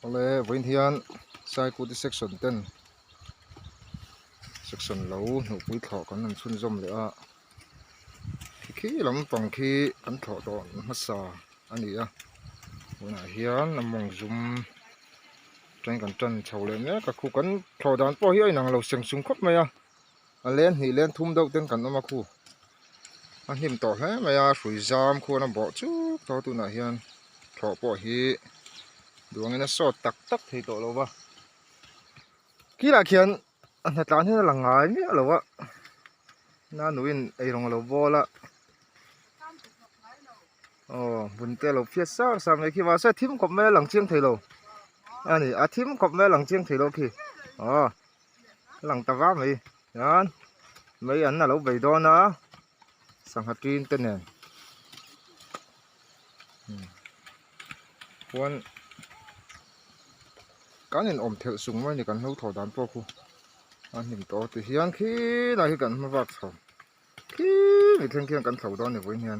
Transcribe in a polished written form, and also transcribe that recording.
Ole với hiền sai cụ đi section ten section lâu nụ bụi thọ còn nằm xuân rôm nữa khi lắm bằng khi ăn thọ đó mất sa anh ấy bữa nay hiền nằm mong zoom tranh cần chân chầu lên nhé các khu cần thọ đàn po hiền nàng lâu sừng súng khóc mày lên thì lên thum đâu tên cần nó mà khu anh hiểm tỏ hết mày sủi giam khu nó bỏ chút tao tụi này hiền thọ po hi đường nó sọt tắc tắc thì tổ lâu ba kỹ là khiển anh thật là là ngái nhé lâu á na nuin ai rong lo bola bun te lo phía sau sao mấy khi vào sẽ thím cọp mẹ lằng chiêng thầy lo anh ấy thím cọp mẹ lằng chiêng thầy lo kì lằng tà vá mày nhá mấy anh là lâu bảy đo nữa sang hạt tin tên này quan cá nhân ôm theo súng mới thì cần hấu thổi đàn po khu anh nhìn to thì hiền khi là khi cần mà vặt thầu khi người thân kia cần thầu đó này với hiền